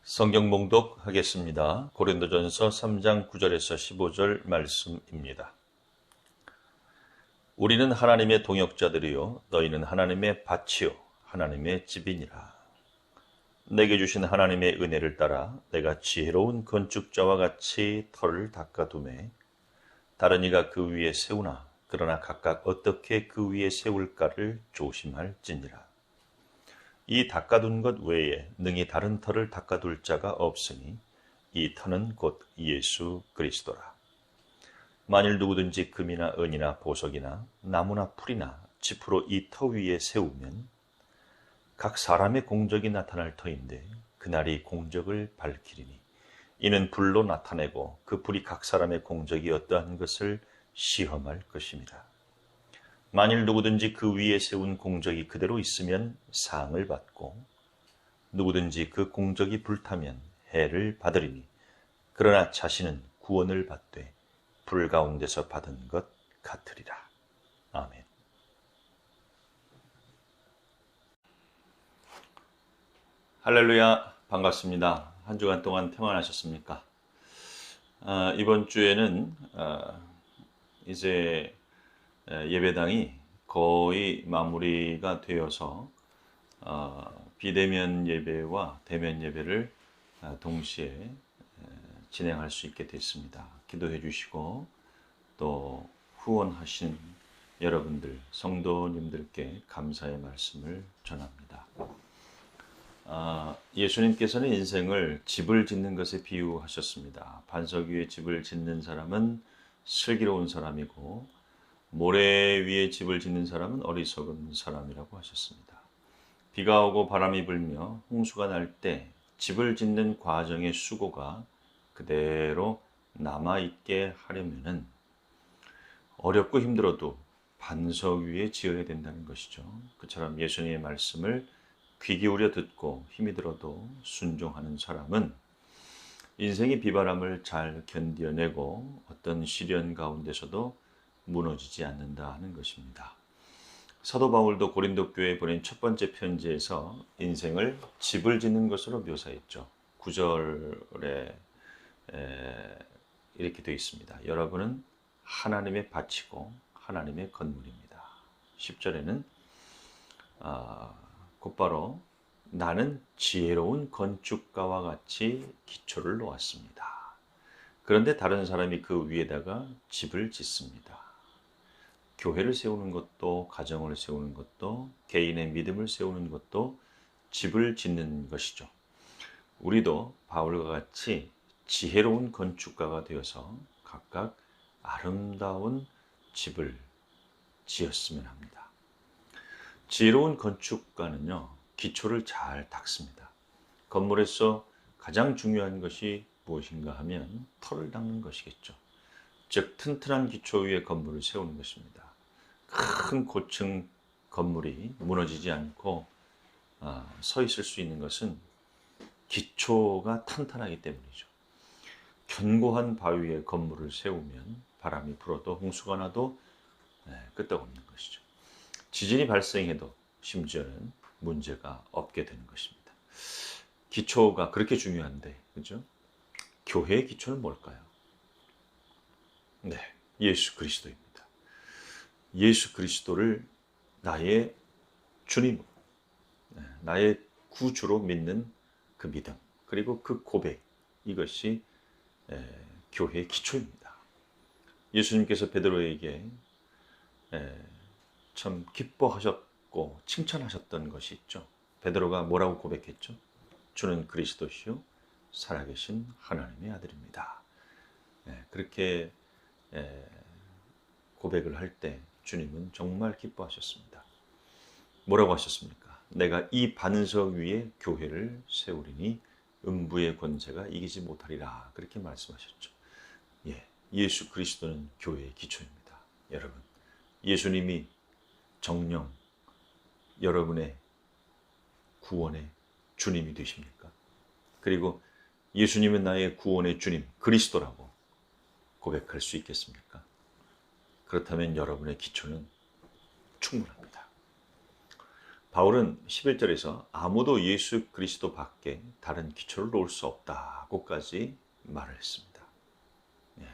성경 봉독하겠습니다. 고린도전서 3장 9절에서 15절 말씀입니다. 우리는 하나님의 동역자들이요 너희는 하나님의 밭이요 하나님의 집이니라. 내게 주신 하나님의 은혜를 따라 내가 지혜로운 건축자와 같이 터를 닦아두매 다른 이가 그 위에 세우나 그러나 각각 어떻게 그 위에 세울까를 조심할지니라. 이 닦아둔 것 외에 능히 다른 터를 닦아둘 자가 없으니 이 터는 곧 예수 그리스도라. 만일 누구든지 금이나 은이나 보석이나 나무나 풀이나 짚으로 이 터 위에 세우면 각 사람의 공적이 나타날 터인데 그날이 공적을 밝히리니 이는 불로 나타내고 그 불이 각 사람의 공적이 어떠한 것을 시험할 것입니다. 만일 누구든지 그 위에 세운 공적이 그대로 있으면 상을 받고 누구든지 그 공적이 불타면 해를 받으리니 그러나 자신은 구원을 받되 불 가운데서 받은 것 같으리라. 아멘. 할렐루야, 반갑습니다. 한 주간 동안 평안하셨습니까? 이번 주에는 이제 예배당이 거의 마무리가 되어서 비대면 예배와 대면 예배를 동시에 진행할 수 있게 됐습니다. 기도해 주시고 또 후원하신 여러분들, 성도님들께 감사의 말씀을 전합니다. 예수님께서는 인생을 집을 짓는 것에 비유하셨습니다. 반석 위에 집을 짓는 사람은 슬기로운 사람이고 모래 위에 집을 짓는 사람은 어리석은 사람이라고 하셨습니다. 비가 오고 바람이 불며 홍수가 날 때 집을 짓는 과정의 수고가 그대로 남아있게 하려면은 어렵고 힘들어도 반석 위에 지어야 된다는 것이죠. 그처럼 예수님의 말씀을 귀 기울여 듣고 힘이 들어도 순종하는 사람은 인생의 비바람을 잘 견뎌내고 어떤 시련 가운데서도 무너지지 않는다 하는 것입니다. 사도 바울도 고린도 교회에 보낸 첫 번째 편지에서 인생을 집을 짓는 것으로 묘사했죠. 9절에 이렇게 되어 있습니다. 여러분은 하나님의 밭이고 하나님의 건물입니다. 10절에는 곧바로 나는 지혜로운 건축가와 같이 기초를 놓았습니다. 그런데 다른 사람이 그 위에다가 집을 짓습니다. 교회를 세우는 것도, 가정을 세우는 것도, 개인의 믿음을 세우는 것도 집을 짓는 것이죠. 우리도 바울과 같이 지혜로운 건축가가 되어서 각각 아름다운 집을 지었으면 합니다. 지혜로운 건축가는요, 기초를 잘 닦습니다. 건물에서 가장 중요한 것이 무엇인가 하면 터를 닦는 것이겠죠. 즉 튼튼한 기초 위에 건물을 세우는 것입니다. 큰 고층 건물이 무너지지 않고 서 있을 수 있는 것은 기초가 탄탄하기 때문이죠. 견고한 바위에 건물을 세우면 바람이 불어도 홍수가 나도 끄떡없는 것이죠. 지진이 발생해도 심지어는 문제가 없게 되는 것입니다. 기초가 그렇게 중요한데, 그죠? 교회의 기초는 뭘까요? 네, 예수 그리스도입니다. 예수 그리스도를 나의 주님, 나의 구주로 믿는 그 믿음, 그리고 그 고백, 이것이 교회의 기초입니다. 예수님께서 베드로에게 참 기뻐하셨고 칭찬하셨던 것이 있죠. 베드로가 뭐라고 고백했죠? 주는 그리스도시요 살아계신 하나님의 아들입니다. 그렇게 고백을 할 때 주님은 정말 기뻐하셨습니다. 뭐라고 하셨습니까? 내가 이 반석 위에 교회를 세우리니 음부의 권세가 이기지 못하리라. 그렇게 말씀하셨죠. 예수 그리스도는 교회의 기초입니다. 여러분, 예수님이 정령 여러분의 구원의 주님이 되십니까? 그리고 예수님은 나의 구원의 주님, 그리스도라고 고백할 수 있겠습니까? 그렇다면 여러분의 기초는 충분합니다. 바울은 11절에서 아무도 예수 그리스도 밖에 다른 기초를 놓을 수 없다고까지 말을 했습니다. 네.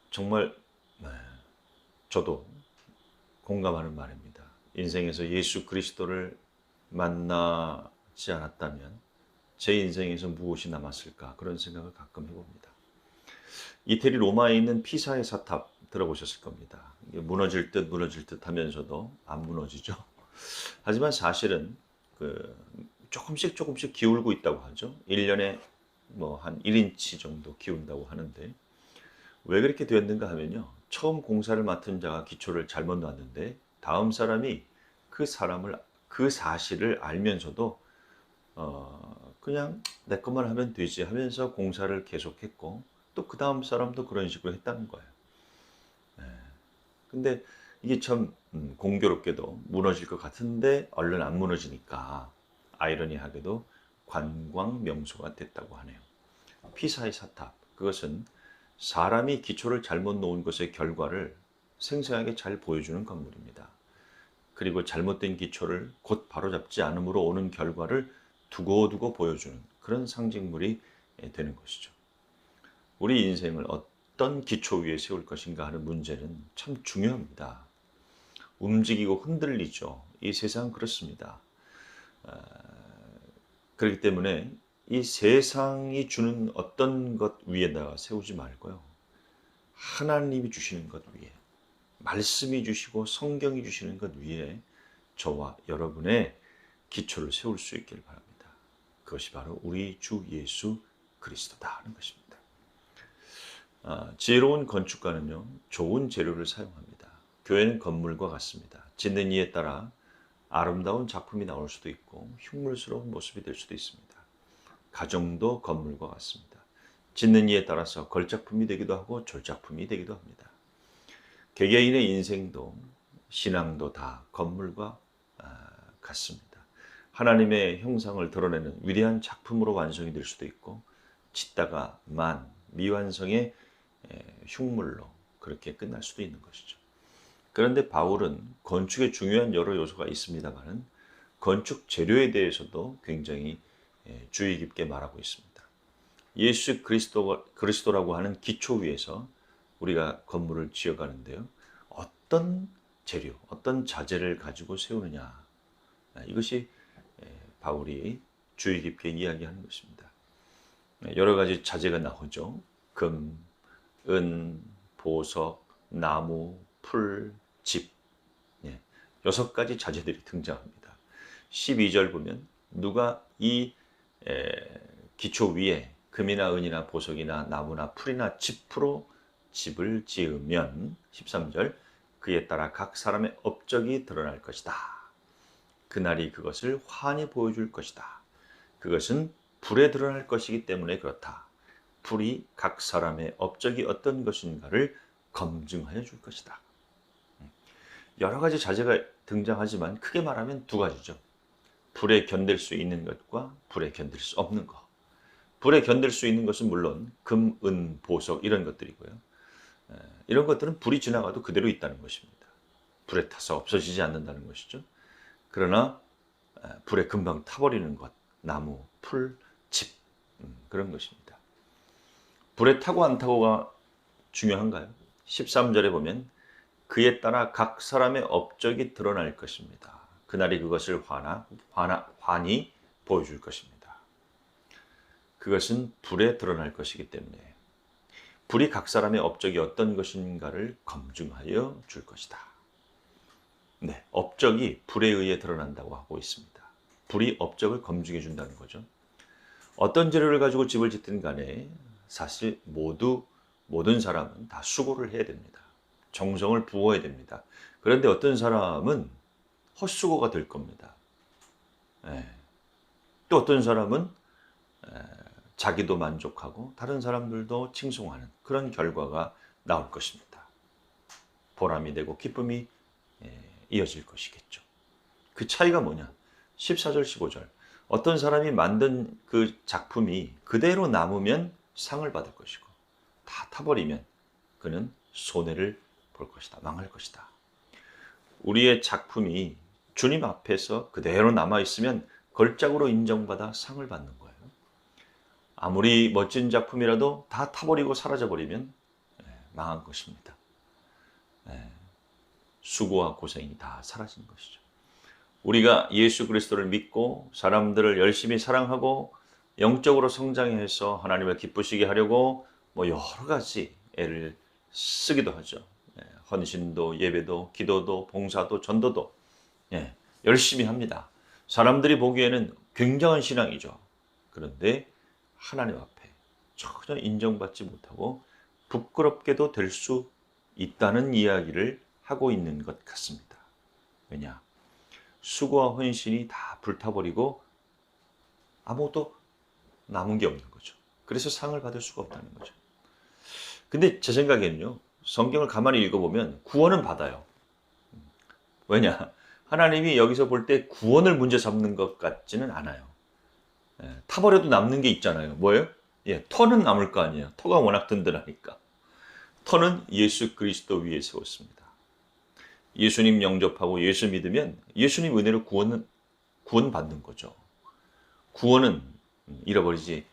정말 저도 공감하는 말입니다. 인생에서 예수 그리스도를 만나지 않았다면 제 인생에서 무엇이 남았을까 그런 생각을 가끔 해봅니다. 이태리 로마에 있는 피사의 사탑 들어보셨을 겁니다. 무너질 듯 하면서도 안 무너지죠. 하지만 사실은 조금씩 기울고 있다고 하죠. 1년에 뭐 한 1인치 정도 기운다고 하는데 왜 그렇게 되었는가 하면요. 처음 공사를 맡은 자가 기초를 잘못 놨는데 다음 사람이 그 사실을 알면서도 그냥 내 것만 하면 되지 하면서 공사를 계속했고 또 그 다음 사람도 그런 식으로 했다는 거예요. 근데 이게 참 공교롭게도 무너질 것 같은데 얼른 안 무너지니까 아이러니하게도 관광 명소가 됐다고 하네요. 피사의 사탑, 그것은 사람이 기초를 잘못 놓은 것의 결과를 생생하게 잘 보여주는 건물입니다. 그리고 잘못된 기초를 곧 바로잡지 않음으로 오는 결과를 두고두고 보여주는 그런 상징물이 되는 것이죠. 우리 인생을 어떤 기초 위에 세울 것인가 하는 문제는 참 중요합니다. 움직이고 흔들리죠. 이 세상 그렇습니다. 그렇기 때문에 이 세상이 주는 어떤 것 위에다가 세우지 말고요. 하나님이 주시는 것 위에, 말씀이 주시고 성경이 주시는 것 위에 저와 여러분의 기초를 세울 수 있기를 바랍니다. 그것이 바로 우리 주 예수 그리스도다 하는 것입니다. 지혜로운 건축가는요, 좋은 재료를 사용합니다. 교회는 건물과 같습니다. 짓는 이에 따라 아름다운 작품이 나올 수도 있고 흉물스러운 모습이 될 수도 있습니다. 가정도 건물과 같습니다. 짓는 이에 따라서 걸작품이 되기도 하고 졸작품이 되기도 합니다. 개개인의 인생도 신앙도 다 건물과 같습니다. 하나님의 형상을 드러내는 위대한 작품으로 완성이 될 수도 있고 짓다가 미완성의 흉물로 그렇게 끝날 수도 있는 것이죠. 그런데 바울은 건축에 중요한 여러 요소가 있습니다만 건축 재료에 대해서도 굉장히 주의 깊게 말하고 있습니다. 예수 그리스도라고 하는 기초 위에서 우리가 건물을 지어가는데요. 어떤 재료, 어떤 자재를 가지고 세우느냐. 이것이 바울이 주의 깊게 이야기하는 것입니다. 여러 가지 자재가 나오죠. 금, 은, 보석, 나무, 풀, 집. 6가지 자재들이 등장합니다. 12절 보면 누가 이 기초 위에 금이나 은이나 보석이나 나무나 풀이나 짚으로 집을 지으면 13절 그에 따라 각 사람의 업적이 드러날 것이다. 그날이 그것을 환히 보여줄 것이다. 그것은 불에 드러날 것이기 때문에 그렇다. 불이 각 사람의 업적이 어떤 것인가를 검증하여 줄 것이다. 여러 가지 자재가 등장하지만 크게 말하면 2가지죠. 불에 견딜 수 있는 것과 불에 견딜 수 없는 것. 불에 견딜 수 있는 것은 물론 금, 은, 보석 이런 것들이고요. 이런 것들은 불이 지나가도 그대로 있다는 것입니다. 불에 타서 없어지지 않는다는 것이죠. 그러나 불에 금방 타버리는 것, 나무, 풀, 집 그런 것입니다. 불에 타고 안 타고가 중요한가요? 13절에 보면 그에 따라 각 사람의 업적이 드러날 것입니다. 그날이 그것을 환히 보여줄 것입니다. 그것은 불에 드러날 것이기 때문에 불이 각 사람의 업적이 어떤 것인가를 검증하여 줄 것이다. 네, 업적이 불에 의해 드러난다고 하고 있습니다. 불이 업적을 검증해 준다는 거죠. 어떤 재료를 가지고 집을 짓든 간에 사실 모든 사람은 다 수고를 해야 됩니다. 정성을 부어야 됩니다. 그런데 어떤 사람은 헛수고가 될 겁니다. 또 어떤 사람은 자기도 만족하고 다른 사람들도 칭송하는 그런 결과가 나올 것입니다. 보람이 되고 기쁨이 이어질 것이겠죠. 그 차이가 뭐냐? 14절, 15절. 어떤 사람이 만든 그 작품이 그대로 남으면 상을 받을 것이고 다 타버리면 그는 손해를 볼 것이다. 망할 것이다. 우리의 작품이 주님 앞에서 그대로 남아있으면 걸작으로 인정받아 상을 받는 거예요. 아무리 멋진 작품이라도 다 타버리고 사라져버리면 망한 것입니다. 수고와 고생이 다 사라진 것이죠. 우리가 예수 그리스도를 믿고 사람들을 열심히 사랑하고 영적으로 성장해서 하나님을 기쁘시게 하려고 여러 가지 애를 쓰기도 하죠. 헌신도, 예배도, 기도도, 봉사도, 전도도 열심히 합니다. 사람들이 보기에는 굉장한 신앙이죠. 그런데 하나님 앞에 전혀 인정받지 못하고 부끄럽게도 될 수 있다는 이야기를 하고 있는 것 같습니다. 왜냐? 수고와 헌신이 다 불타버리고 아무것도 남은 게 없는 거죠. 그래서 상을 받을 수가 없다는 거죠. 근데 제 생각에는요, 성경을 가만히 읽어보면 구원은 받아요. 왜냐? 하나님이 여기서 볼 때 구원을 문제 삼는 것 같지는 않아요. 타버려도 남는 게 있잖아요. 뭐예요? 터는 남을 거 아니에요. 터가 워낙 든든하니까. 터는 예수 그리스도 위에 세웠습니다. 예수님 영접하고 예수 믿으면 예수님 은혜로 구원받는 거죠. 구원은 잃어버리지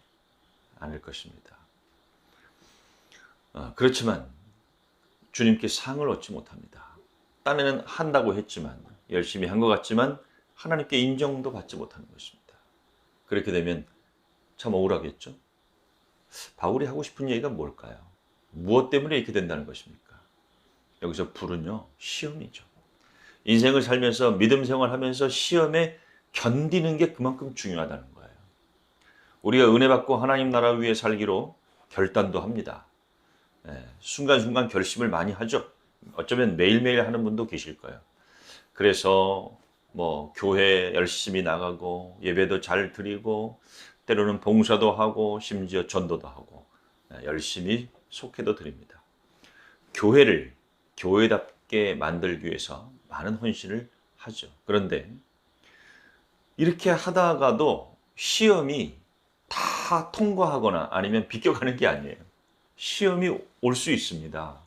않을 것입니다. 그렇지만 주님께 상을 얻지 못합니다. 딴에는 한다고 했지만 열심히 한 것 같지만 하나님께 인정도 받지 못하는 것입니다. 그렇게 되면 참 억울하겠죠. 바울이 하고 싶은 얘기가 뭘까요? 무엇 때문에 이렇게 된다는 것입니까? 여기서 불은요, 시험이죠. 인생을 살면서 믿음 생활하면서 시험에 견디는 게 그만큼 중요하다는 거예요. 우리가 은혜 받고 하나님 나라 위에 살기로 결단도 합니다. 순간순간 결심을 많이 하죠. 어쩌면 매일매일 하는 분도 계실 거예요. 그래서 교회 열심히 나가고 예배도 잘 드리고 때로는 봉사도 하고 심지어 전도도 하고 열심히 속해도 드립니다. 교회를 교회답게 만들기 위해서 많은 헌신을 하죠. 그런데 이렇게 하다가도 시험이 다 통과하거나 아니면 비껴가는 게 아니에요. 시험이 올 수 있습니다.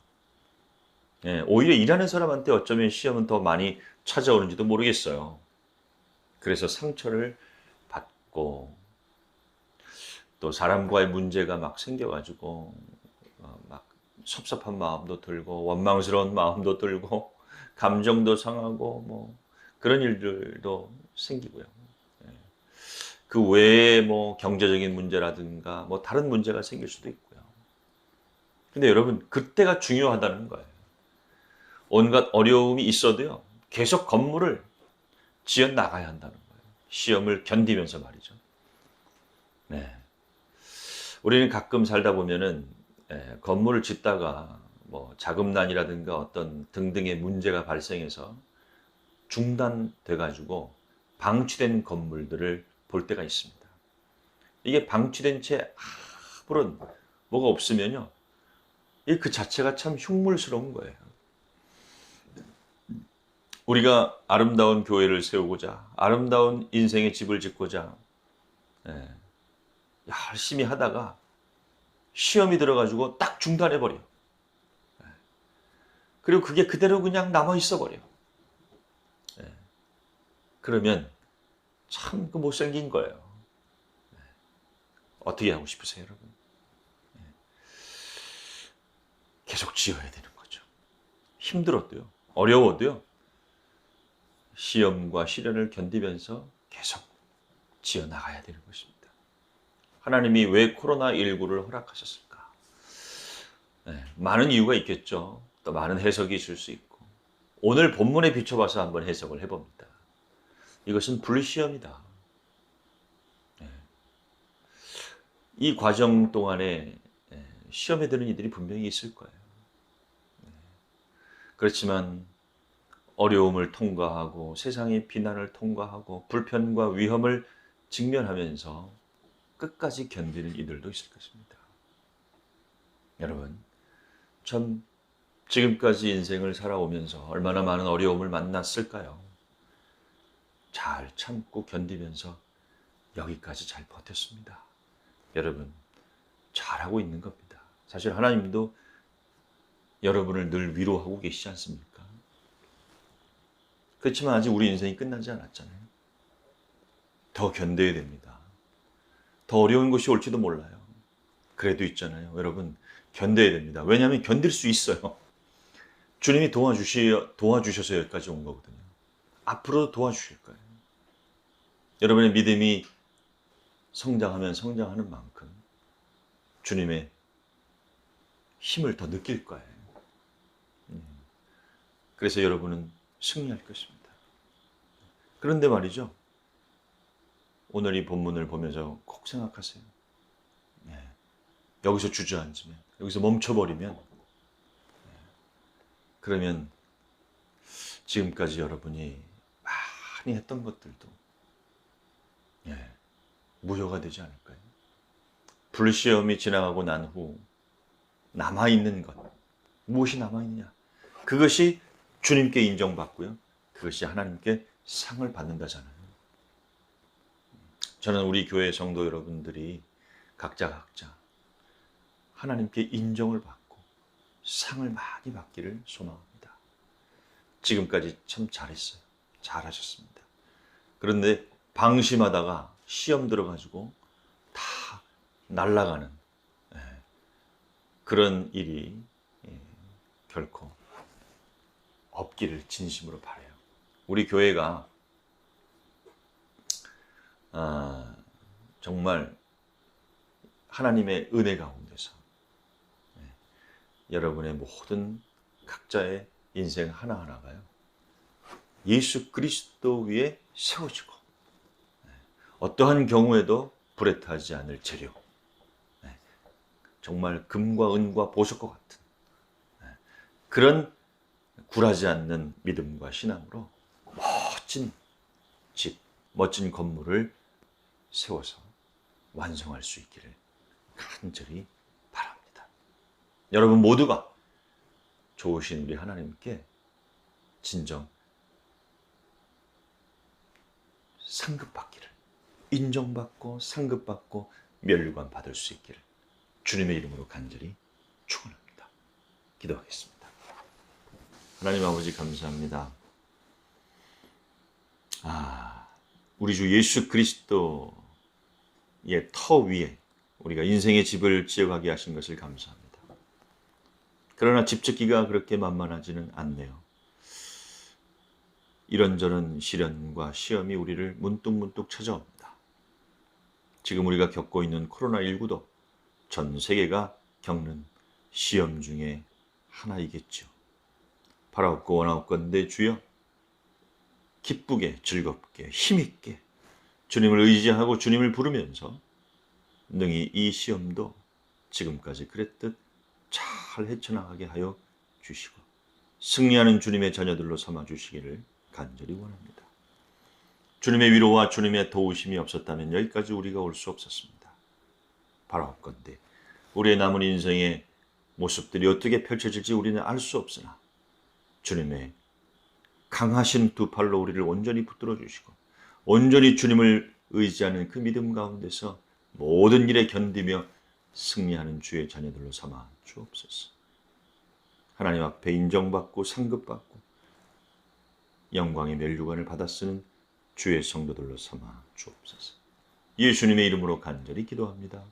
오히려 일하는 사람한테 어쩌면 시험은 더 많이 찾아오는지도 모르겠어요. 그래서 상처를 받고 또 사람과의 문제가 막 생겨가지고 막 섭섭한 마음도 들고 원망스러운 마음도 들고 감정도 상하고 그런 일들도 생기고요. 그 외에 경제적인 문제라든가 다른 문제가 생길 수도 있고요. 근데 여러분, 그때가 중요하다는 거예요. 온갖 어려움이 있어도요, 계속 건물을 지어 나가야 한다는 거예요. 시험을 견디면서 말이죠. 우리는 가끔 살다 보면은 건물을 짓다가 자금난이라든가 어떤 등등의 문제가 발생해서 중단돼 가지고 방치된 건물들을 볼 때가 있습니다. 이게 방치된 채 아무런 뭐가 없으면요, 그 자체가 참 흉물스러운 거예요. 우리가 아름다운 교회를 세우고자, 아름다운 인생의 집을 짓고자 열심히 하다가 시험이 들어가지고 딱 중단해버려. 그리고 그게 그대로 그냥 남아있어 버려. 그러면 참 못생긴 거예요. 어떻게 하고 싶으세요, 여러분? 계속 지어야 되는 거죠. 힘들어도요, 어려워도요, 시험과 시련을 견디면서 계속 지어나가야 되는 것입니다. 하나님이 왜 코로나19를 허락하셨을까? 많은 이유가 있겠죠. 또 많은 해석이 있을 수 있고, 오늘 본문에 비춰봐서 한번 해석을 해봅니다. 이것은 불시험이다. 이 과정 동안에 시험에 드는 이들이 분명히 있을 거예요. 그렇지만 어려움을 통과하고 세상의 비난을 통과하고 불편과 위험을 직면하면서 끝까지 견디는 이들도 있을 것입니다. 여러분, 참 지금까지 인생을 살아오면서 얼마나 많은 어려움을 만났을까요? 잘 참고 견디면서 여기까지 잘 버텼습니다. 여러분, 잘하고 있는 겁니다. 사실 하나님도 여러분을 늘 위로하고 계시지 않습니까? 그렇지만 아직 우리 인생이 끝나지 않았잖아요. 더 견뎌야 됩니다. 더 어려운 것이 올지도 몰라요. 그래도 있잖아요. 여러분, 견뎌야 됩니다. 왜냐하면 견딜 수 있어요. 주님이 도와주셔서 여기까지 온 거거든요. 앞으로도 도와주실 거예요. 여러분의 믿음이 성장하면 성장하는 만큼 주님의 힘을 더 느낄 거예요. 그래서 여러분은 승리할 것입니다. 그런데 말이죠. 오늘 이 본문을 보면서 꼭 생각하세요. 여기서 주저앉으면, 여기서 멈춰버리면, 그러면 지금까지 여러분이 많이 했던 것들도 무효가 되지 않을까요? 불시험이 지나가고 난 후 남아있는 것, 무엇이 남아있느냐? 그것이 주님께 인정받고요. 그것이 하나님께 상을 받는다잖아요. 저는 우리 교회 성도 여러분들이 각자 하나님께 인정을 받고 상을 많이 받기를 소망합니다. 지금까지 참 잘했어요. 잘하셨습니다. 그런데 방심하다가 시험 들어가지고 다 날아가는 그런 일이 결코 없기를 진심으로 바라요. 우리 교회가 정말 하나님의 은혜 가운데서 여러분의 모든 각자의 인생 하나하나가요. 예수 그리스도 위에 세워지고 어떠한 경우에도 불에 타지 않을 재료, 정말 금과 은과 보석과 같은 그런 굴하지 않는 믿음과 신앙으로 멋진 집, 멋진 건물을 세워서 완성할 수 있기를 간절히 바랍니다. 여러분 모두가 좋으신 우리 하나님께 진정 상급받기를, 인정받고 상급받고 면류관 받을 수 있기를 주님의 이름으로 간절히 축원합니다. 기도하겠습니다. 하나님 아버지 감사합니다. 우리 주 예수 그리스도의 터 위에 우리가 인생의 집을 지어가게 하신 것을 감사합니다. 그러나 집 짓기가 그렇게 만만하지는 않네요. 이런저런 시련과 시험이 우리를 문득문득 찾아옵니다. 지금 우리가 겪고 있는 코로나19도 전 세계가 겪는 시험 중에 하나이겠죠. 바라옵고 원하옵건대 주여 기쁘게 즐겁게 힘있게 주님을 의지하고 주님을 부르면서 능히 이 시험도 지금까지 그랬듯 잘 헤쳐나가게 하여 주시고 승리하는 주님의 자녀들로 삼아 주시기를 간절히 원합니다. 주님의 위로와 주님의 도우심이 없었다면 여기까지 우리가 올 수 없었습니다. 바라옵건대 우리의 남은 인생의 모습들이 어떻게 펼쳐질지 우리는 알 수 없으나 주님의 강하신 두 팔로 우리를 온전히 붙들어 주시고 온전히 주님을 의지하는 그 믿음 가운데서 모든 일에 견디며 승리하는 주의 자녀들로 삼아 주옵소서. 하나님 앞에 인정받고 상급받고 영광의 면류관을 받아 쓰는 주의 성도들로 삼아 주옵소서. 예수님의 이름으로 간절히 기도합니다.